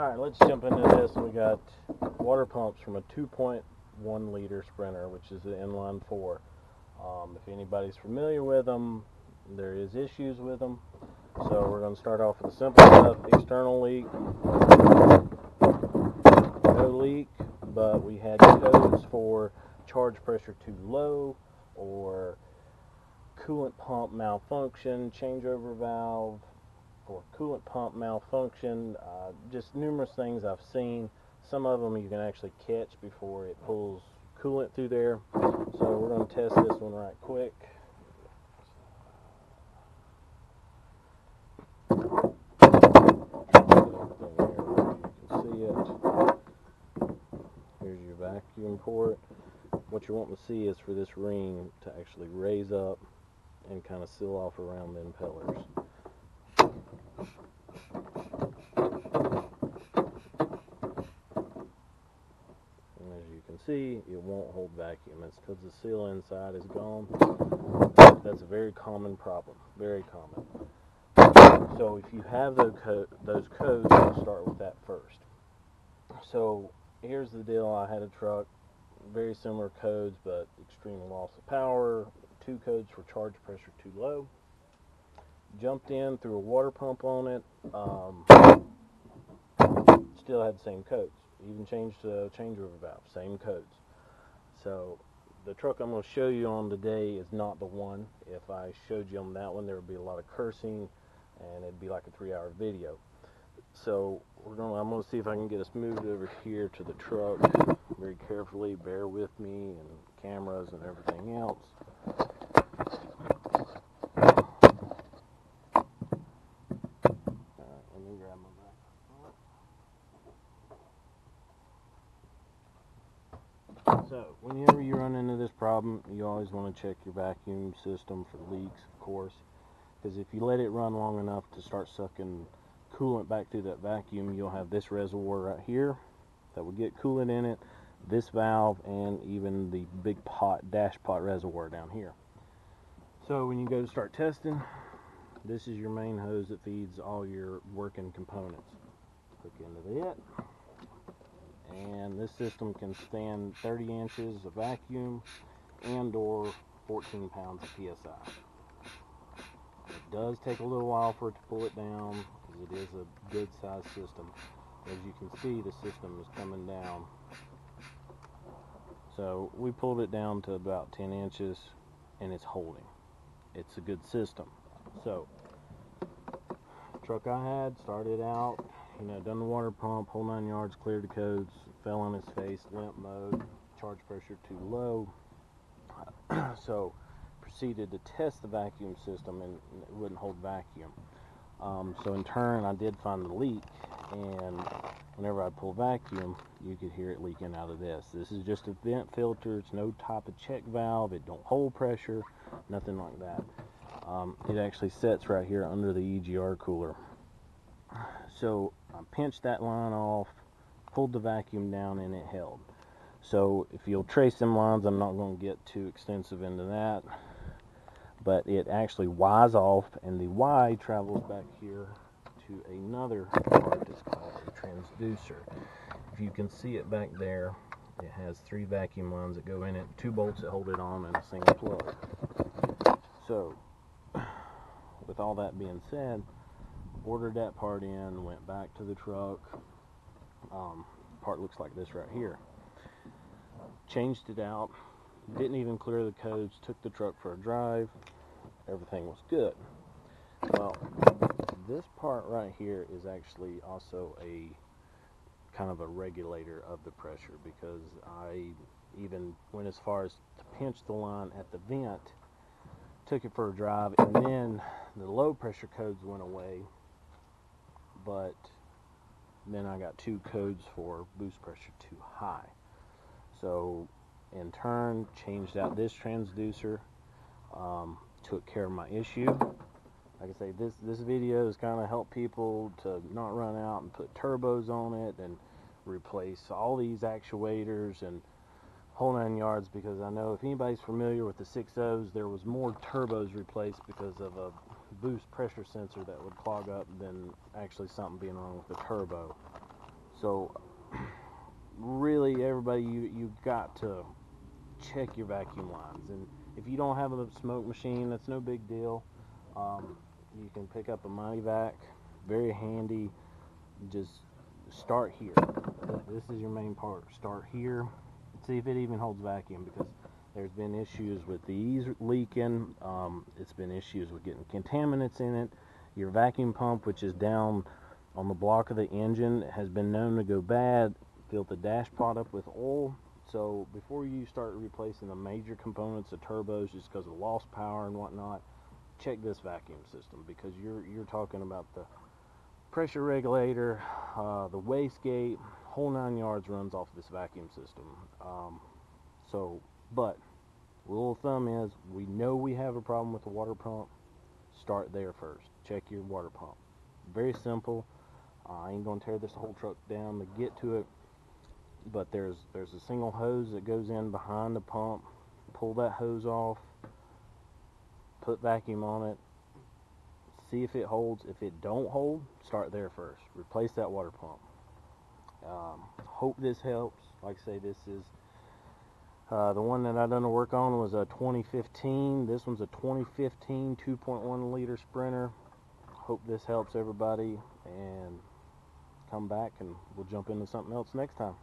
Alright, let's jump into this. We got water pumps from a 2.1 liter Sprinter, which is an inline 4. If anybody's familiar with them, there is issues with them. So we're going to start off with the simple stuff. External leak, no leak, but we had codes for charge pressure too low or coolant pump malfunction, changeover valve, or coolant pump malfunction, just numerous things I've seen. Some of them you can actually catch before it pulls coolant through there. So we're going to test this one right quick. You can see it. Here's your vacuum port. What you want to see is for this ring to actually raise up and kind of seal off around the impellers. See, it won't hold vacuum. It's because the seal inside is gone. That's a very common problem. Very common. So if you have those codes, we'll start with that first. So here's the deal. I had a truck, very similar codes, but extreme loss of power. 2 codes for charge pressure too low. Jumped in, threw a water pump on it. Still had the same codes. Even changed the changeover valve, same codes. So the truck I'm going to show you on today is not the one. If I showed you on that one, there would be a lot of cursing and it'd be like a 3-hour video. So I'm going to see if I can get us moved over here to the truck very carefully. Bear with me, and cameras and everything else. Let me grab my back. So, whenever you run into this problem, you always want to check your vacuum system for leaks, of course, because if you let it run long enough to start sucking coolant back through that vacuum, you'll have this reservoir right here that will get coolant in it, this valve, and even the big dash pot reservoir down here. So when you go to start testing, this is your main hose that feeds all your working components. Hook into it. And this system can stand 30 inches of vacuum and or 14 pounds of PSI. It does take a little while for it to pull it down because it is a good sized system. As you can see, the system is coming down. So we pulled it down to about 10 inches and it's holding. It's a good system. So truck I had started out, done the water pump, whole 9 yards, cleared the codes, fell on his face, limp mode, charge pressure too low. So proceeded to test the vacuum system and it wouldn't hold vacuum. So in turn I did find the leak, and whenever I pull vacuum you could hear it leaking out of this. This is just a vent filter. It's no type of check valve. It don't hold pressure, nothing like that. It actually sits right here under the EGR cooler. So I pinched that line off, pulled the vacuum down, and it held. So if you'll trace them lines, I'm not going to get too extensive into that, but it actually Y's off, and the Y travels back here to another part that's called a transducer. If you can see it back there, it has 3 vacuum lines that go in it, 2 bolts that hold it on, and a single plug. So with all that being said, ordered that part in, went back to the truck. Part looks like this right here. Changed it out, didn't even clear the codes, took the truck for a drive, everything was good. Well, this part right here is actually also a kind of a regulator of the pressure, because I even went as far as to pinch the line at the vent, took it for a drive, and then the low pressure codes went away, but then I got 2 codes for boost pressure too high. So in turn changed out this transducer, took care of my issue. Like I say, this video is kind of help people to not run out and put turbos on it and replace all these actuators and whole 9 yards, because I know if anybody's familiar with the 6.0s, there was more turbos replaced because of a boost pressure sensor that would clog up than actually something being wrong with the turbo. So really, everybody, you got to check your vacuum lines. And if you don't have a smoke machine, that's no big deal. You can pick up a Mighty Vac, very handy. Just start here. This is your main part. Start here. See if it even holds vacuum, because there's been issues with these leaking. It's been issues with getting contaminants in it. Your vacuum pump, which is down on the block of the engine, has been known to go bad, fill the dash pot up with oil. So before you start replacing the major components of turbos just because of lost power and whatnot, check this vacuum system, because you're talking about the pressure regulator, the wastegate, whole 9 yards runs off this vacuum system. But rule of thumb is, we know we have a problem with the water pump. Start there first. Check your water pump. Very simple. I ain't gonna tear this whole truck down to get to it, but there's a single hose that goes in behind the pump. Pull that hose off, put vacuum on it, see if it holds. If it don't hold, start there first. Replace that water pump. Hope this helps. Like I say, this is the one that I done the work on was a 2015. This one's a 2015 2.1 liter Sprinter. Hope this helps everybody, and come back and we'll jump into something else next time.